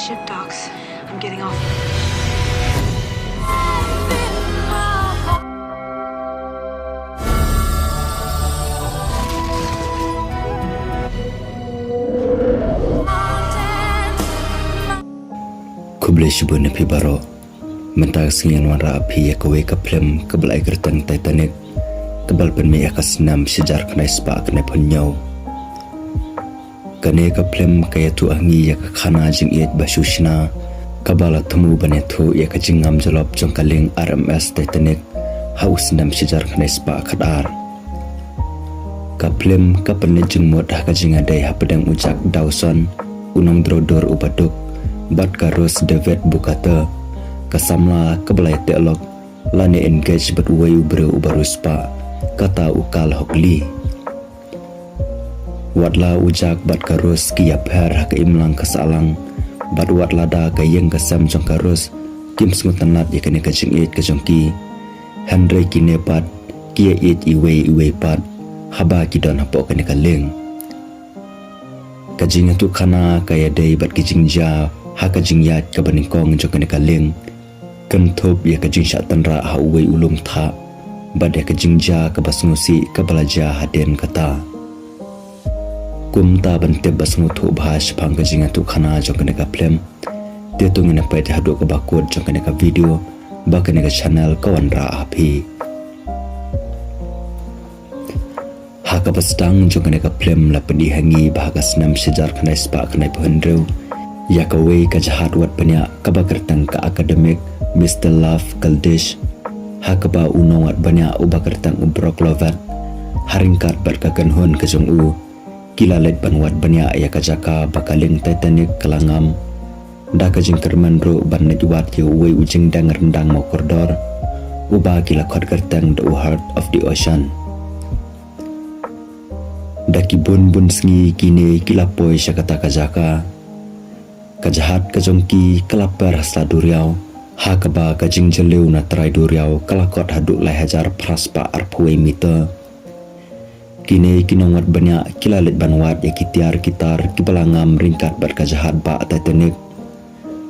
ship docks. I'm getting off. Kublish bun api baro mentag singian wanra api yakawe kaplem kabal aigertang Titanic kabal penmi akasnam sejar kena spa kena punyau kane kaplem kaya tu angi yakakana jing iet basushna kabala temu banetu yakajingam jalop jongkaling RMS Titanic haus nam sejar kena spa kadar kaplem kapene jengmot hakajinga dai hapadang ujak Dawson unong drodor ubaduk bat karus David Bukata kasamla kebalai teolog lani engage bat wayu bre ubaruspa kata ukal hokli watla ujak bat karus ki yapher hak imlang kasalang bat watla da kayeng kasam jong karus kim smutanat yakane kajing it kajongki Henry kinepat kia it iwe pat haba kidon hapo kane kaleng kajing tu kana kaya dai bat kijingja haka jingyat ka baningkong jong kana kaleng kentop ya ka jing syatan ra hauwei ulung tha bad ya ka jingja ka basngusi ka balaja haden kata kumta bante basngu thu bhas phang ka jinga tu khana jong kana ka plem te tu ngina pai ta hadu ka bakod jong kana ka video ba kana ka channel ka wan ra api haka basdang jong kana ka plem la pedi hangi bahagas nam sejar kana spa kana phendreu Yakawe kajahat wat penya kabakertang ka akademik Mr. Love Kaldish hakaba unong wat banyak ubakertang ubrok lovat haringkat bat kakanhon kajong u kilalet ban wat banyak ya kajaka bakaling Titanic kalangam da kajing kerman ro ban net wat ye uwe ujing dang rendang mau kordor uba kila khot kertang the heart of the ocean daki bun sngi kini kila poi syakata kajaka kajahat kajongki kelapar hasla duriau hakaba kajing jeleu na trai duriau kalakot haduk lai hajar praspa arpuai mita kini kinongat banyak kilalit banwat ya kitiar kitar kibalangam ringkat bat kajahat ba Titanic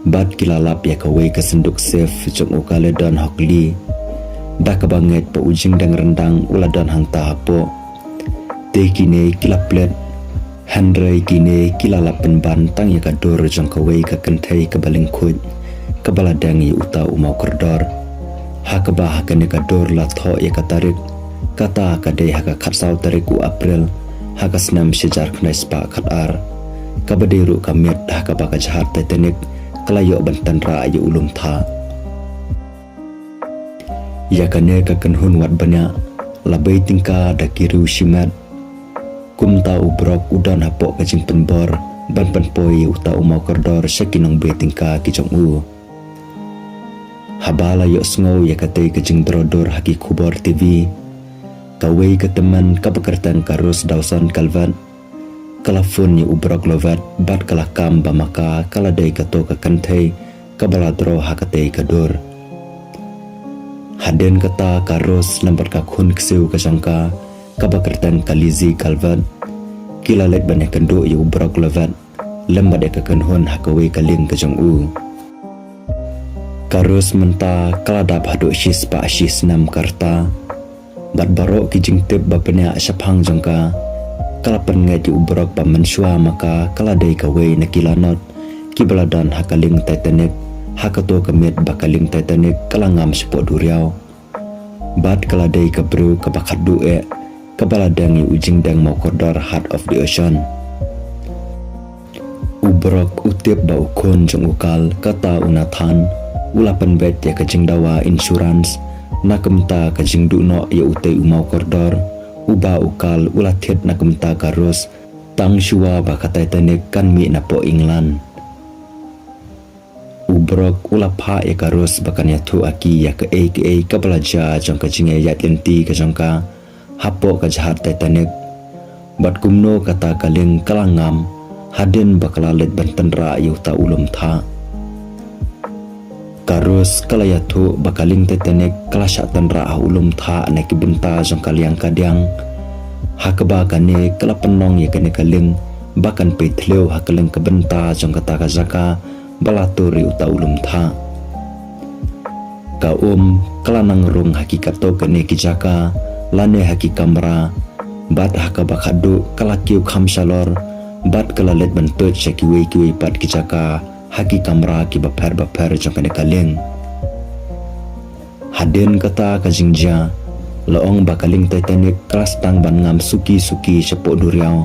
bat kilalap ya kawai kesenduk safe jong ukale dan hokli dah kabanget pa ujing dang rendang uladan hang tahapo te kini kilaplet Henry kini kilalap penbantang ya kador jong kawai ka kentai kabaling khut kabaladang ya uta umau kordor hakaba hakane kador latho ya katarik kata kadai haka khatsau tariku April haka snam sejar khnai spa khatar kabadiru kamet hakaba kajahat Titanic kalayo bantan ra ya ulum tha ya kane ka kanhun wat banyak labai tingka dakiru shimat kumta ubrok udan hapok kajing penbor ban penpoi uta umau kordor syakinong betingka kijong u habala yok sngow ya katay kajing drodor haki kubor TV kawai ke teman kabakertan karus Dawson kalvat kalafun ya ubrok lovat bat kalakam bamaka kaladai kato ka kantay kabaladro hakatay kador haden kata karus lambat kakhun kseu kasangka kabakertan kalizi kalvat kilalet banyak kendo ya ubrok lovat lembat ya kakanhon hakawai kaling kajong u karus menta kaladap haduk syis pa syis nam karta bat barok kijing tip bapenya syapang jongka kalapan ngai di ubrok pa mensua maka kaladai kawai nakilanot kibaladan hakaling Titanic hakato kemit bakaling Titanic kalangam sepok duriau bat kaladai kabru kabakat du'e kabaladangi ujing dang mau kordor heart of the ocean ubrok utip ba ukon jong ukal kata unathan ulapan bet ya kajing dawa insurance nakemta kajing duno ya utei umau kordor uba ukal ulathet nakemta karus tang shua ba Titanic kan mi napo England ubrok ulapha ya karus bakan ya thu aki ya ke aka kabalaja jong kajing ya yenti kajongka hapo kajahat Titanic bat kumno kata kaling kalangam haden bakalalet banten ra yuta ulum tha karus kalayatu bakaling Titanic kalasatan ra ulum tha neki benta jong kaliang kadiang hakaba kane kalapenong ya kane kaling bakan peithleu hakaleng kabenta jong kata kajaka balaturi uta ulum tha. Ka kelanang rung hakikat to kene kijaka lane hakikamra bat haka bakadu kalakiu khamsalor bat kalalet bantut sekiwe kiwe pat kijaka hakikamra ki bapar jong kene kaleng. Haden kata kajingja laong bakaling Titanic kelas tang ban ngam suki sepok duriau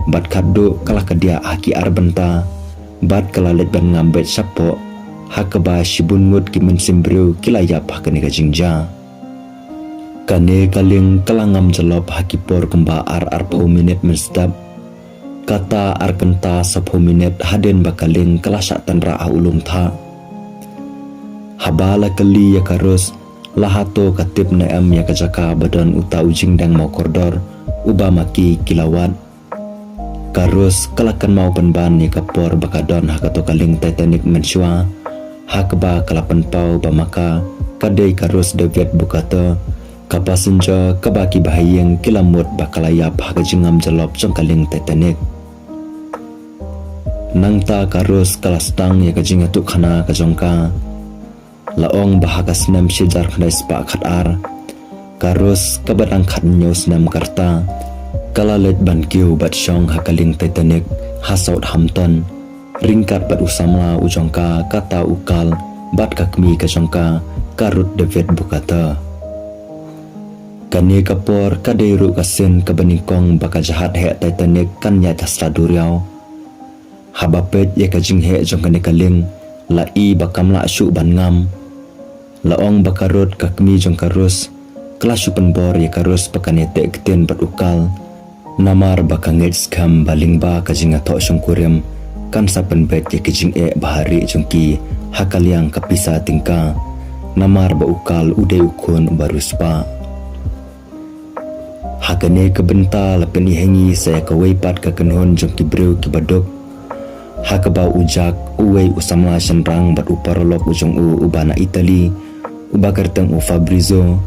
bat kado kalah kedia haki arbenta bat kalalet ban ngam bet sapok hakaba shibun ngut ki mensimbriu kilayap hakane kajingja kane kaling kalangam jelop haki por kemba ar 4 minit menstap kata arkenta 10 minit haden bakaling kelasak tanra ulum tha habala kali ya karus lahato katip na ya kajaka badan uta ujing dang mau kordor uba maki kilawat karus kalakan mau penban ya kapor bakadon hakato kaling Titanic mensua hakba kalapan pau bamaka kadai karus David bukata kapasenja kabaki bahayeng kilamut bakalayap hakajingam jalop jong kaling Titanic nangta karus kalastang ya kajingatu khana kajongka laong bahaga senam sejar khandai spa khatar karus kabadang khat news nam karta kalalet ban kiu bat shong hakaling Titanic hasaut Hampton ringkat bat usamla ujongka kata ukal bat kakmi kajongka karut David bukata kani kapor kadairu kasin kabaningkong baka jahat he Titanic kanya tasla duriau habapet ye kajing he jong kane kaling la i bakamla asyu ban ngam laong bakarut kakmi jong karus kelas penbor ya karus pakanete kten bat ukal namar bakangit skam balingba kajinga to syongkurem kan sapen bet ya kajing bahari jongki hakaliang kapisa tingka namar ba ukal uday ukun baruspa hakane kebenta lapen ihengi saya kawaipat kakenhon jongki breu kibadok hakaba ujak uwei usamla senrang bat uparolok ujong ubana Itali ubakartang Fabrizio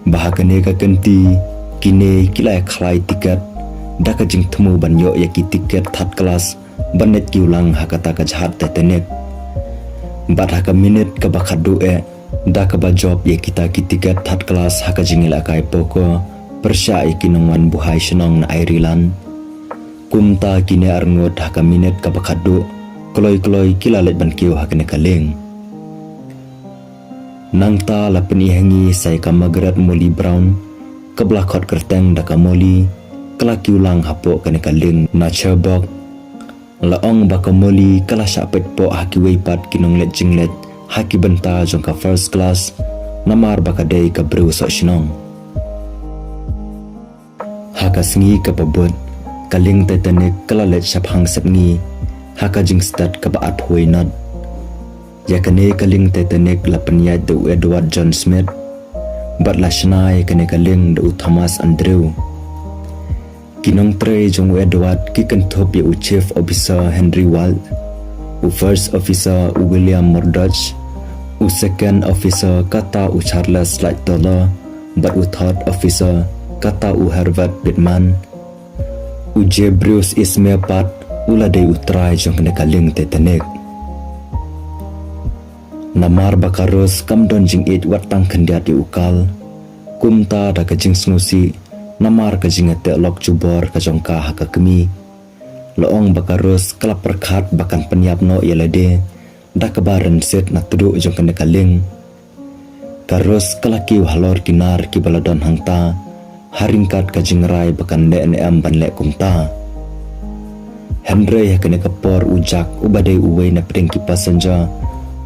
bahakane kakenti kine kilai khlai tiket dakajing temu banyo yaki tiket third class banet kiulang hakata kajahat Titanic bat haka minute kabakadu dakaba job yaki taki tiket third class hakajing ilakai poko persya ikinongwan buhay senong na Ireland kumta kine arngot haka minute kabakadu kloy kilalet ban kiu hakane kaleng nangta lapen ihengi saya kamagrat Molly Brown keblakot kerteng daka Molly kelaki ulang hapok kene kaling na chabok laong baka Molly kala sapet po haki weipat kinonglet jinglet haki benta jongka first class namar baka day ka brew so sinong haka singi kapabot kaling Titanic kalalet saphang sapngi haka jing start kabaat huinat yakane kaling Titanic lapanya de Edward John Smith bat lasnai kane kaling de Thomas Andrew kinong tre jong Edward kikentop ya chief officer Henry Wald first officer William Murdoch second officer kata Charles Lightoller bat third officer kata Herbert Bittman Bruce Ismay pat uladai utrai jong kane kaling Titanic namar bakarus kamdon jing it watang kendia di ukal kumta da kajing snusi namar kajing ate lok jubor kajongka hakakmi loong bakarus kelap perkat bakan penyap no yelede da kebaran set na tudu jong kene kaling karus kelaki halor kinar ki baladon hangta haringkat kajing rai bakan DNM ban lek kumta Henry hakane kapor ujak ubadai uwei na pedengki passenger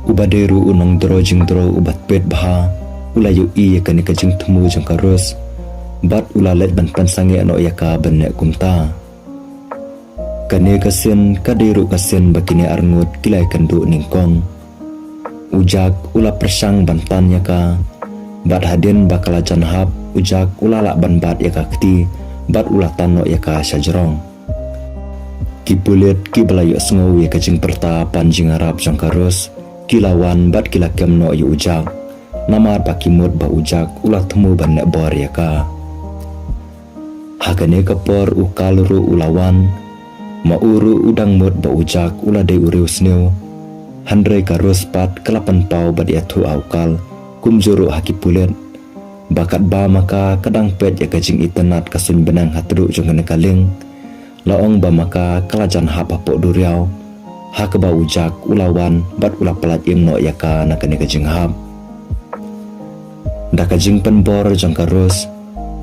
ubaderu unong dro jing dro ubat pet baha ulayu i yakane kajing temu jong karus bat ulalet ban pansange ano yaka banne kumta kane kasen kaderu kasen bakine arngut kilai kandu ningkong ujak ula persang bantan yaka bat haden bakala janhab ujak ulala ban bat yaka kti bat ulatan no yaka sajrong kipulet kibalayo sngow yaka jing perta panjing arab jong karus kilawan bat kilakem no yu ujak namar pakimut ba ujak ulah temu ban nek bor yaka hakane kapor ukaluru ulawan mauru udang mut ba ujak ulah de urius new Handrai karus pat kelapan pau bad yatu aukal kumjuru haki pulet bakat ba maka kadang pet ya kajing itenat kasun benang hatru jong kaling laong ba maka kalajan hap apok duriau hakaba ujak ulawan bat ula pelat im no yaka nakane kajing hap da kajing penbor jong karus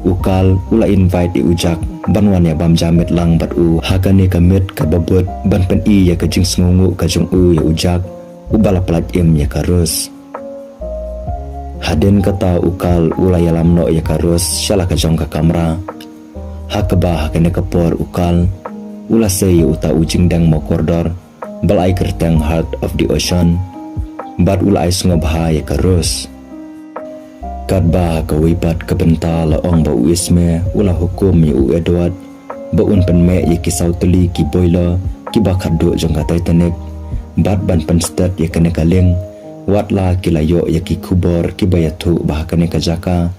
ukal ula invite di ujak banwan ya bam jamet lang bat u hakane kamit kababut ban pen i ya kajing sengungu kajung u ya ujak ubala pelat im ya karus haden kata ukal ula ya lamno ya karus syala kajong ka kamera hakaba hakane kapor ukal ula say uta ujing dang mo koridor balai kerteng heart of the ocean bat ula ay ngobha ya karus kadba ka wipat kabenta laong ba uisme ula hukum ya u Edward ba un penme ya kisau teli ki boiler ki bakado jong ka Titanic bat ban penstat ya kane kaleng watla kilayo ya ki kubor ki bayatu bah kane kajaka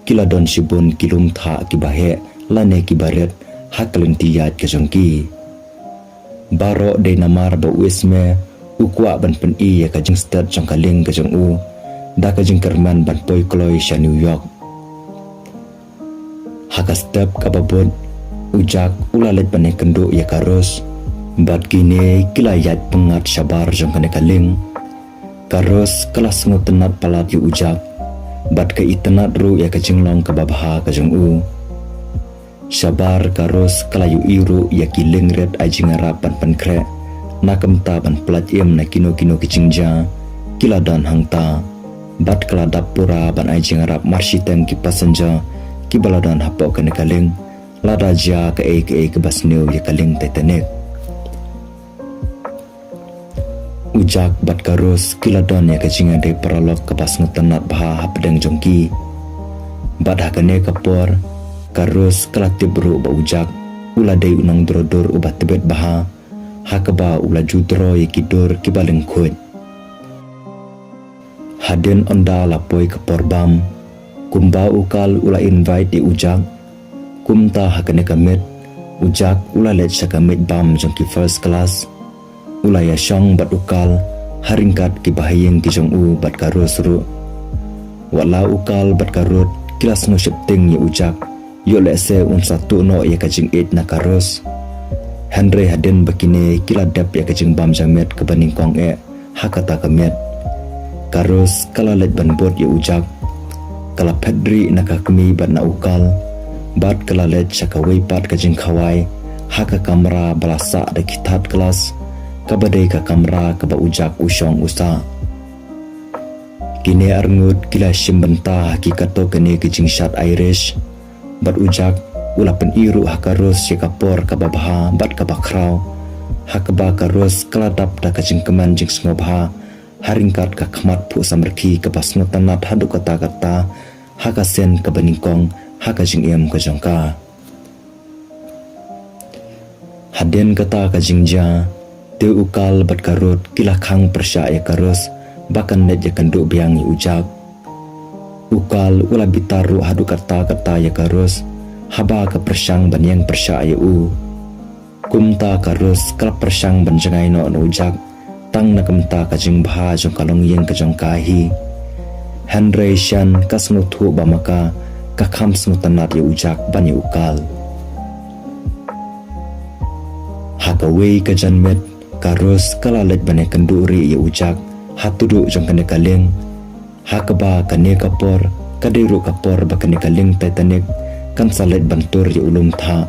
kila don shibun kilum tha ki bahe lane ki baret hakalin tiyat ke jongki baro de namar ba uisme ukwa ban pen i ya kajing stat jong kaleng ke jong u da kajing kerman ban poi kloi sha New York haka step kababot ujak ulalet bane kendo ya karus bat kini kilayat pengat syabar jong kane kaleng karus kelas ngotenat palat yu ujak bat ke itenat ru ya kajing long kababha kajong u syabar karus kalayu iru ya kileng red ajing harapan pankre nakam taban pelat im na kino kicingja kiladan hangta bat kala dapura ban ajing harap marsiteng ki passenger ki baladan hapok kane kaleng ladaja ke basneu ya kaleng Titanic ujak bat karus kiladon ya kajing ade paralok kepas ngotenat baha hapdeng jongki bat hakane kapor karus kelatib bro ba ujak ula day unang drodor ubat tebet baha hakaba ula judro yikidur kibaleng khut haden onda lapoi kapor bam kumba ukal ula invite di ujak kumta hakane kamit ujak ula let sakamit bam jongki first class ula ya syong bat ukal haringkat ki bahayeng ki jong u bat karus ru wala ukal bat karut kilas no shipting ya ujak yo lese un satu no ya kajing it na karus Henry haden bakine kiladap ya kajing bam jamet ke baning kong hakata kamet karus kala let ban bot ya ujak kala pedri na kakmi bat na ukal bat kala let syakawai pat kajing kawai haka kamera balasa da kitat kelas kabadai ka kamera kaba ujak usyong usa kini arngut kila shimbenta hakikato kene kajing shot Irish bat ujak ulapan iru hakarus yakapor kababha bat kabakraw hakaba karus keladap da kajing keman jing ngobha haringkat ka khamat pu samrki kabas ngotanat hadu kata hakasen kabaningkong hakajing em kajongka haden kata kajingja te ukal bat karut kila khang persya ya karus bakan net ya kandu biangi ujak ukal ula bitaru hadu kata ya karus haba ka persyang banyang persya ya u kumta karus kala persyang banjangai no ujak tang nakamta kajing bha jong kalong yeng kajong kahi Henry Shan kasnuthu bamaka kakham snutanat ya ujak bani ukal hakawei kajanmet karus kala let bane kenduri ya ujak hatudu jong kane kaleng hakaba kane kapor kadiru kapor bakane kaleng Titanic kan salet bantur ya ulum tha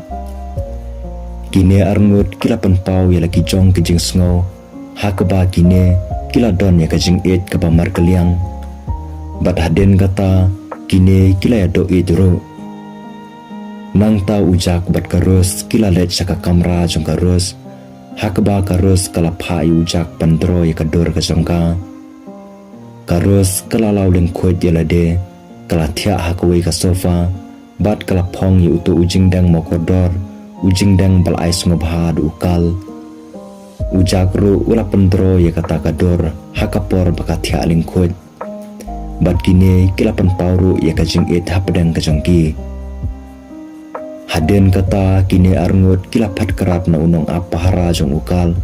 kine arngut kilapan pau ya lagi jong kejing sngo hakaba kine kila don ya kajing it kaba markeliang bat haden kata kine kila ya do idro nang ta ujak bat karus kila let saka kamera jong karus hakaba karus kala pha ujak pandro ya kadur kajongka karus kala lauling khot yalade kala thia hakawei ka sofa bat kala phong yu tu ujing dang mokodor ujing dang bal ais ngobha du ukal ujak ru ula pendro ya kata kador hakapor baka thia ling khot bat kine kilapan pauru ya kajing it hapdang kajongki haden kata kine arngut kilapat kerat na unong apahara jong ukal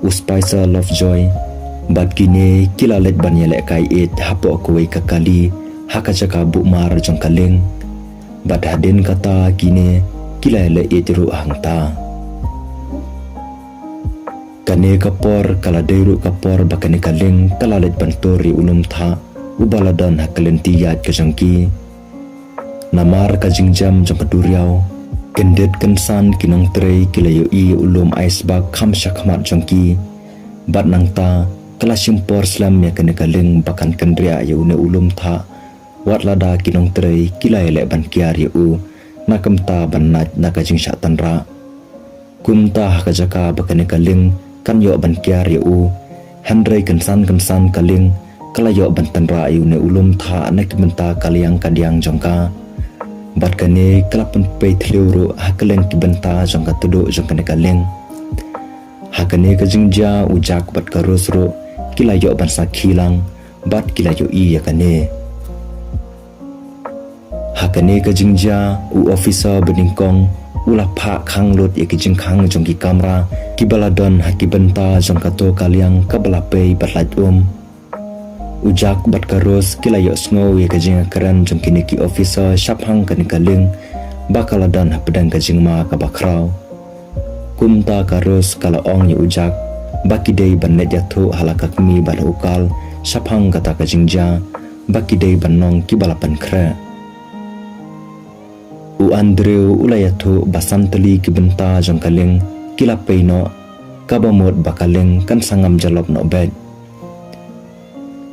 uspicer Lovejoy Bat kini kila let ban yelek kai it hapo kuwei kakali haka jaka bukmar jong kaleng. Bat hadin kata kini kila yelek it ru hangta. Kane kapor kala deiru kapor bakane kaleng kala let bantori unum tha ubaladan hakalen tiyat kajangki. Namar kajingjam jong kaduriau kendet kensan kinong trei kila yoi ulum aisbak kham shakmat jongki. Bat nangta kala simpor slam ya kane kaleng bakan kendria yau ne ulum tha wat lada kinong trei kila yelek ban kiar yau nakamta ban nat nakajing syatanra. Kumta hakajaka bakane kaleng kan yo ban kiar yau handrei kensan kaleng kala yo ban tanra yau ne ulum tha nakimenta kaliang kadiang jongka. Bat kane kala pen pei thleu hakaleng kibenta jongka tudu jongkane kaleng. Hakane kajingja ujak bat karus ro kila yo ban sakhilang bat kila yo iya kane. Hakane kajingja u officer beningkong ulah pak khang lot ye kijing khang jongki kamera kibaladon hakibenta jongkato kaliang kabalapei batlait ujak bat karus kila yo sngo ye kajing karan jongki neki officer shaphang kane kaleng bakaladan hapedang kajing ma kabakrau. Kumta karus kala ong ye ujak baki dei ban net yathu halakakmi bal ukal shaphang kata kajingja baki dei banong kibalapan kra. U Andrew ulayathu basantali kibenta jongkaleng kila peino kabamot bakaleng kan sangam jalop no bed.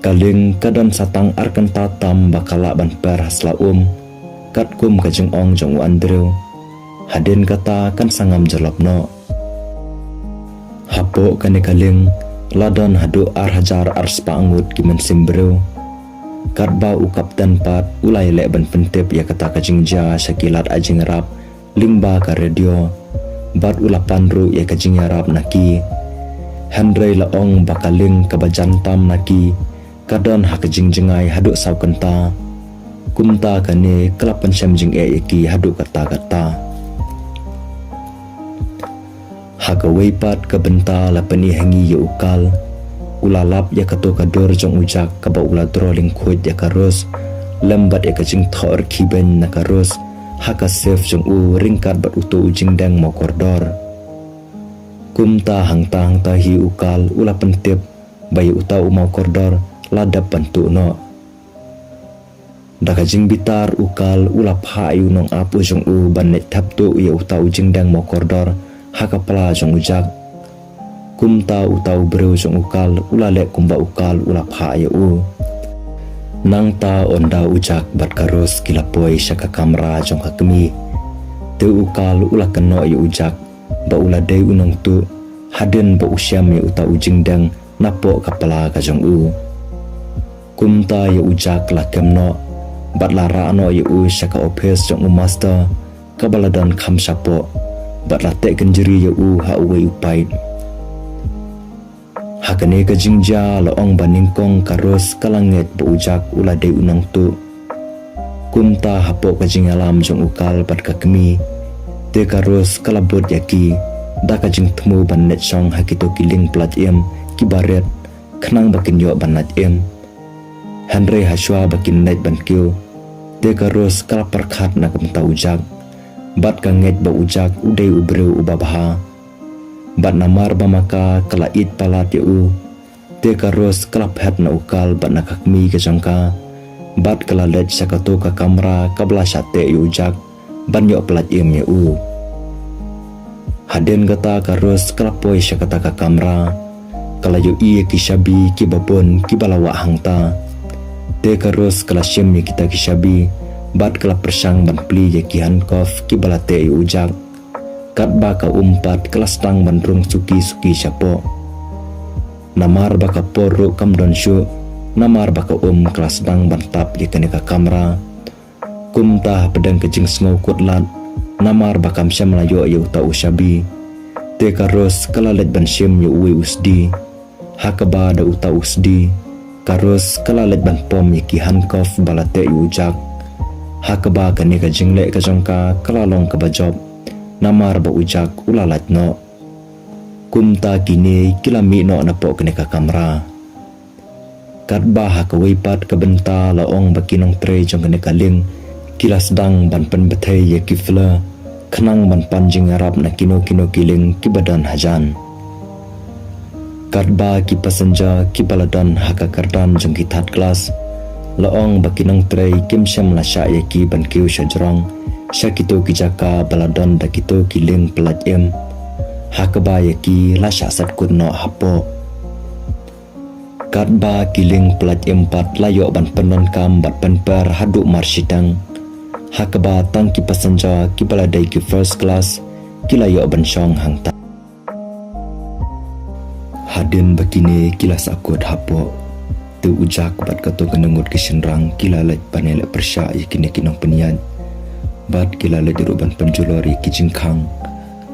Kaleng kadan satang arkanta tam bakala ban per hasla kat kum kajing ong jong u Andrew hadin kata kan sangam jalop no. Hapo kane kaleng ladon hadu hajar arspa angut kimen simbreu. Karba u kapten pat ulai lek ban pentep ya kata kajingja syakilat ajing rap limba ka radio bat ulapan ru ya kajing rap naki handrei laong bakaling kabajantam naki kadon ha kajingjengai hadu saw kenta kumta kane kelapan syamjing yaki hadu kata hagawai pat kabenta lapani hangi ya ukal ulalap ya kato kador jong ujak kaba ula droling khut ya karus lambat ya kajing thor kiben na karus haka sef jong u ringkat bat utu ujing dang mo kordor. Kumta hangta hi ukal ula pentip bayi uta umau kordor ladap bantu no. Da kajing bitar ukal ula pha ayu nong apu jong u banet thaptu ya uta ujing dang mo kordor haka pala jong ujak. Kumta utau breu jong ukal ulale kumba ukal ula pha ya u. Nangta onda ujak bat karus kilapoi syaka kamera jong hakmi. Te ukal ula keno ya ujak ba ula dei unong tu hadin ba usyam ya uta ujing dang napo kapala ka jong u. Kumta ya ujak la kemno bat lara no ya u syaka office jong u master kabaladan kham sapo bat la te kenjeri ya u ha uwe upai. Hakane kajingja laong baningkong karus kalanget beujak ula dei unang tu. Kumta hapo kajing alam jong ukal bat kakmi. Te karus kalabot yaki da kajing temu banet song hakito kiling plat em kibaret khnang bakin yo banat em. Handre haswa bakin net ban kyo. Te karus kalaparkhat na kamta ujak. Bat kanget ba ujak udai ubreu ubabaha. Bat namar bamaka kala it palat yu te karus kalap het na ukal bat nakakmi kajangka bat kala let sakato ka kamera kabla syate yu jak ban yo pelat im yu hadin kata karus kalapoi syakata ka kamera kala yu i kishabi kibabon kibalawa hangta te karus kala syem kita kishabi bat kala persang ban pli yaki handkof kibalate yu jak kat baka umpat kelas tang bandrung suki syapo. Namar baka poru kamdon syu, namar baka kelas tang bantap di kaneka kamera. Kumta pedang kejing sngau kutlat, namar baka msyam layo yu ta usyabi. Te karus kalalet ban syem yu uwe usdi, hakaba da uta usdi. Karus kalalet ban pom yaki handkof balate yu ujak. Hakaba kaneka jingle kajangka kalalong kabajob. Namar ba ujak ulalat no. Kumta kini kilami no napo kaneka kamera. kat bah ka weipat ka benta laong bakinong tre jong kene kaling kilas dang ban pen bethe ye kifla khnang ban panjing arab na kino kiling ki badan hajan kat ba ki pasanja ki baladan haka kardan jong ki third class laong bakinong tre kim sham la sha ye ki ban kiu shajrong shakito ki jaka baladan da kito kiling pelat em haka ba ye ki la sha sat kun no hapo kat ba kiling pelat empat layo ban penon kam bat penper hadu marsidang hakaba tang ki pasanja ki baladai ki first class ki layo ban shong hangta hadin bakine kilas akut hapo tu ujak bat kato kenengut ki senrang kilalet panelek persya yakine kinong penian bat kilalet diruban penjulori ki jingkang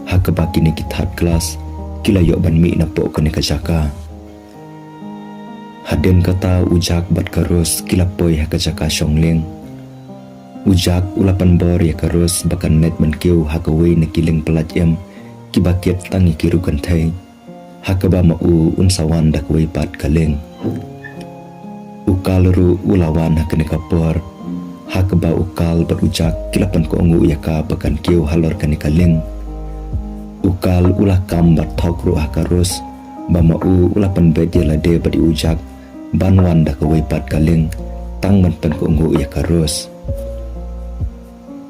hakaba kine ki third class ki layo ban mi napo kene kajaka hadin kata ujak bat karus kilapoi hakajaka shongling ujak ulapan bor ya karus bakan net menkiu hakawai nakiling pelat em kibaket tangi kiru kantai hakaba mau unsawan dakwai pat kaleng ukal ru ulawan hakane kapor hakaba ukal berujak kilapan ko ongu yaka bakan kiu halor kane kaleng ukal ulakam berthok ru hakarus ba mau ulapan bedya lade badi ujak banwan dakwai pat kaleng tang man pen ko ongu yakarus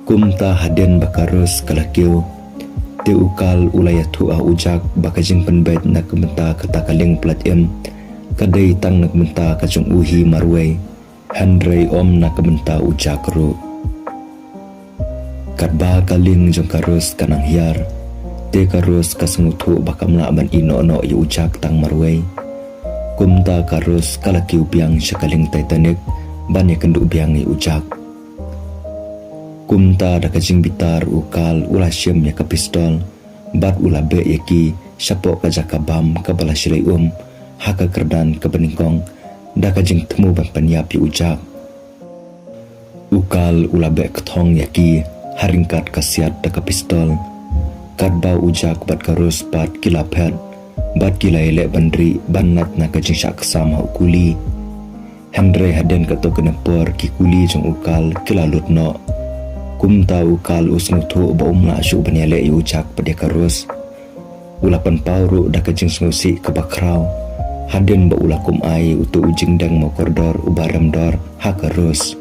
kumta haden bakarus kalakiu te ukal ulayatu a ujak bakajing penbet na kementa kata kaleng plat em kadai tang na kementa kacung uhi marway handrei om na kementa ujak ru kadba kaling jong karus kanang hiar te karus kasengutu bakamla ban ino no yu ujak tang marway kumta karus kalakiu biang syakaling Titanic banyak kenduk biangi ujak kumta da kajing bitar ukal ula syem ya ka pistol bat ula be yaki syapok ka jaka bam ka bala silai haka kerdan ka beningkong da kajing temu ban panyap yu ujak ukal ula be kethong yaki haringkat kasiat da ka pistol kadba ujak bat karus bat kilapet bat kilai bandri banat na kajing syak sama ukuli Hendrei haden kato kenepor ki kuli jong ukal kilalut no kumta ukal usngutu ba umla syu banyale yu ujak pada karus ulapan pauru da kajing snusi ke bakrau haden ba ulakum ai utu ujing dang mo koridor ubaram dor hakarus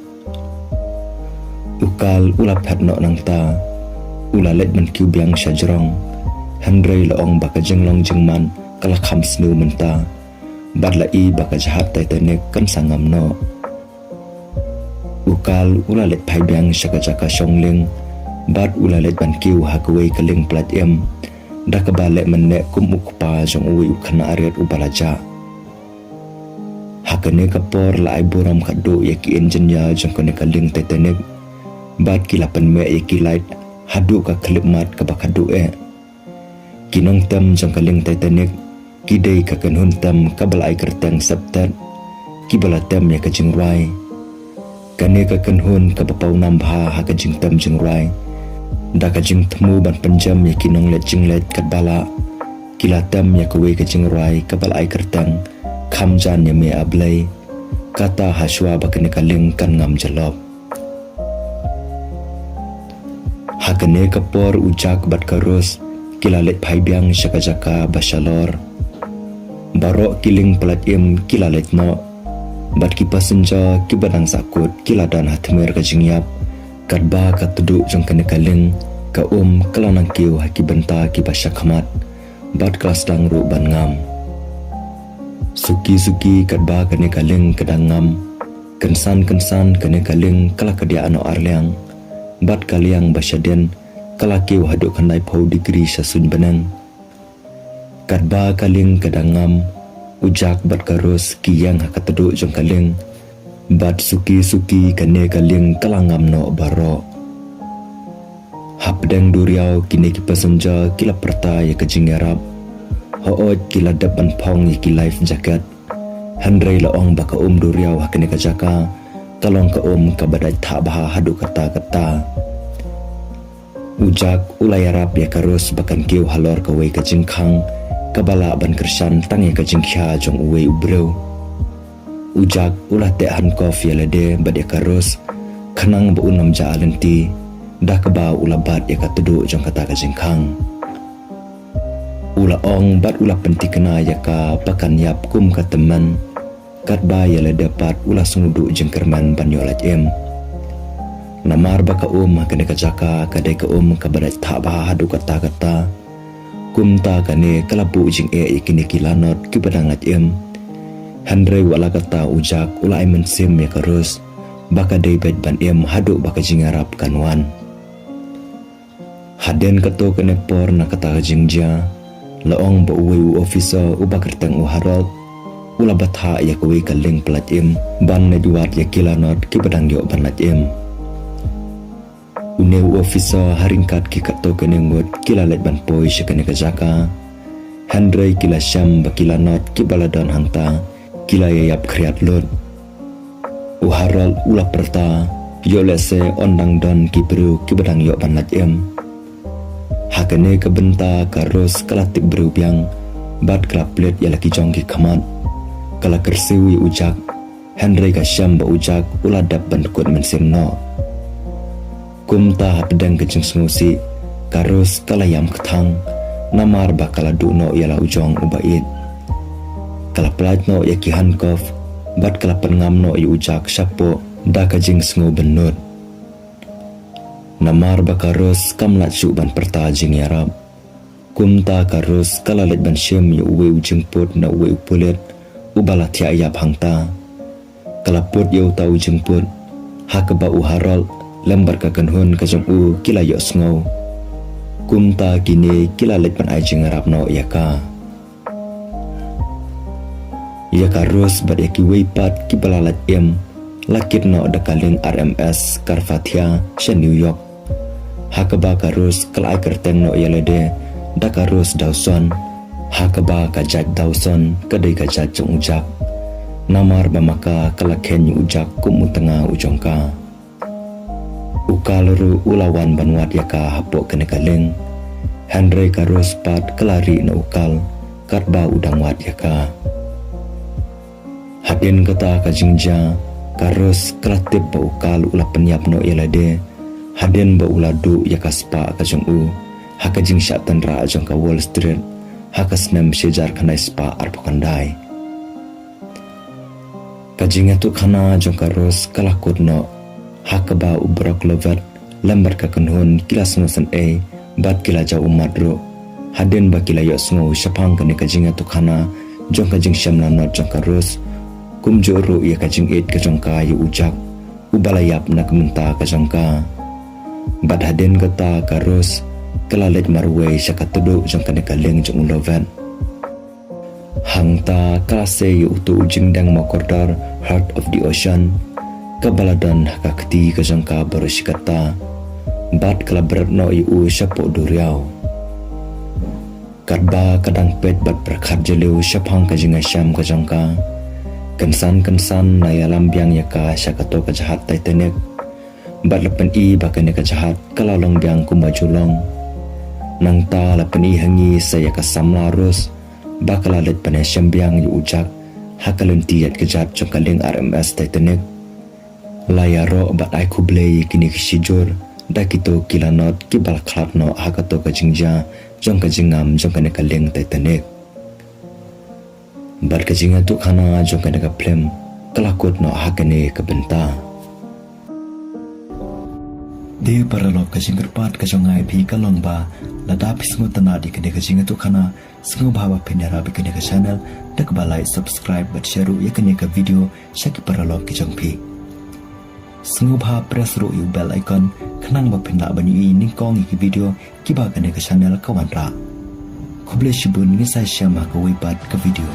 ukal ulap hatno nangta ulalet men kiu biang syajrong Hendrei laong ba kajing long jingman kala kham snu menta badla i ba kajahat Titanic kan sangam no ukal ulalet pai biang syaka-jaka shongling bat ulalet ban kiu hakawai kaling plat em da kabalek menek kumukpa jong uwi ukana ariat ubalaja hakane kapor la aiburam kadu yaki engineer jong kone kaling Titanic bat kilapan me yaki light hadu ka klipmat ka bakadu kinong tam jong kaling Titanic kidai ka kanhun tam kabalai kertang septat kibala tam ya kajing rai kane ka kanhun ka bapaw nambha ha kajing tam jing rai da kajing temu ban penjam ya kinong let jinglet kadbala kila tam ya kawai kajing rai kabalai kertang khamjan ya me ablai kata haswa bakane kaling kan ngam jalop hakane kapor ujak bat karus kilalet pai biang syaka-jaka basyalor barok kiling pelat em kilalet no bat kipas senja kibadang sakut kiladan hatmer kajingyap kadba katuduk jong kene kaling ka kalanang kiu haki benta kibasyak hamat bat kelas dang ru ban ngam suki kadba kene kaling kadang ngam kensan kene kaling kala kadia ano arliang bat kaliang basyaden kala kiu haduk kanai pau digri sasun benang kadba kaling kadang ngam ujak bat karus kiyang hakateduk jong kaling bat suki kane kaling kalangam no baro hapdeng duriau kini ki pasanja kila perta ya kajing arab hoot kila dapan pong ya ki life jacket Hendrei laong baka duriau hakane kajaka kalong ka kabadai tak baha hadu kata ujak ulay arab ya karus bakan kiu halor kawai kajing kang kabala ban kersan tangi kajing kya jong uwe ubreu ujak ulah te handkof yalade bad yakarus kanang ba unam ja alenti dah keba ulah bat yakatudu jong kata ka jingkang ula ong bat ula penti kena yaka pakan yap kum ka teman kat ba yalade pat ula sungudu jengkerman banyolat namar baka kene ka jaka kadai ka ka badat ta ba hadu kata kumta kane kalabu jing ikini kilanot kibadangat Henry wala kata ujak ula iman sim ya karus baka David ban hadu baka jingarap kanwan haden kato kene por na kata jingja laong ba uwe officer uba kerteng Harold ula batha ya kuwi kaling pelat ban ne duat ya kilanot kibadang yo banat une officer haringkat ki kato kene ngot kilalet ban poi shakane kajaka Henry kila syam ba kilanot kibaladon hangta kila yap kriat lot Harold ula perta yo lese ondang don kibru kibadang yo banat hakane kebenta karus kalatik berubiang bat klaplet yalaki jongki kamat kala kersiwi ujak Henry kasyam ba ujak ula dap bandukut mensim no kumta pedang kejeng sengusi karus kala yam ketang namar bakala duno yala ujong ubait kala pelat no yaki handkof bat kala pengam no yu ujak syapo da kajing sengu benut namar bakarus kamlat syuban perta jing yarab kumta karus kala let ban syem yu uwe ujengput na uwe upulit ubala tia yap hangta kala put yu tau ujengput hakaba Harold lembar kakanhun kajong kila yo sengu kumta kini kila let ban ajing yarab no yaka Yakarus bad yaki weipat ki balalat lakit no dakaling RMS Karfatia sya New York hakaba karus kalai kerteng no yalade dakarus Dawson hakaba kajat Dawson kadai kajat jong ujak namar bamaka kalaken ujak kumu tengah ujongka ukaluru ulawan banwat yaka hapok kene kaleng Henry karus pat kelari no ukal katba udang wat yaka haden kata kajingja karus kelatip ba ukal ula penyap no yalade haden ba ula du yakaspa kajong hakajing syatan ra ajong ka Wall Street hakasnem sejar kanai spa arpokandai kajing atu kana jong karus kalakut no hakaba ubrok lovat lambar ka kanhun kilas no san bat kila jau madro haden ba kila yo sngo syapang kane kajing atu kana jong kajing syamna no jong karus kumjoro ya kajing kajongka yu ujak ubalayap na kementa kajongka bad haden kata karus kelalet marwe syakatudu jongka nekaleng jong ulovan hangta klase yu utu ujing dang makordar Heart of the Ocean kabaladan hakakti kajongka barushikata bad kalaberat no yu syapo duriau kadba kadang pet bad berkat jeleu syapang kajing asyam kajongka kensan na yalam biang yaka syakato kajahat Titanic bat lepen bakane kajahat kalalong biang kumajulong nang ta lepen hangi saya kasam larus bakalalet panesyam biang yu ujak hakalenti yat kejat jongkaling RMS Titanic layaro bat ai kublei kini kisijur dakito kilanot kibal klatno hakato kajingja jongkajingam jongkane kaleng Titanic bar kajinga tu kana jong kana ka plem kelakut no hakane kebenta de paralok kajing pat kajongai bhi kalong ba lada pisngu tanadi kene kajinga tu kana sengu bhawa pinara bi kene ka channel dak balai subscribe bat share ya kene ka video shaki paralok kijong phi sengu bha press ro yu bell icon khanang ba pinna bani ning kong ki video kiba kene ka channel kawan ra khoble shibun ngisai syama ka wipat ka video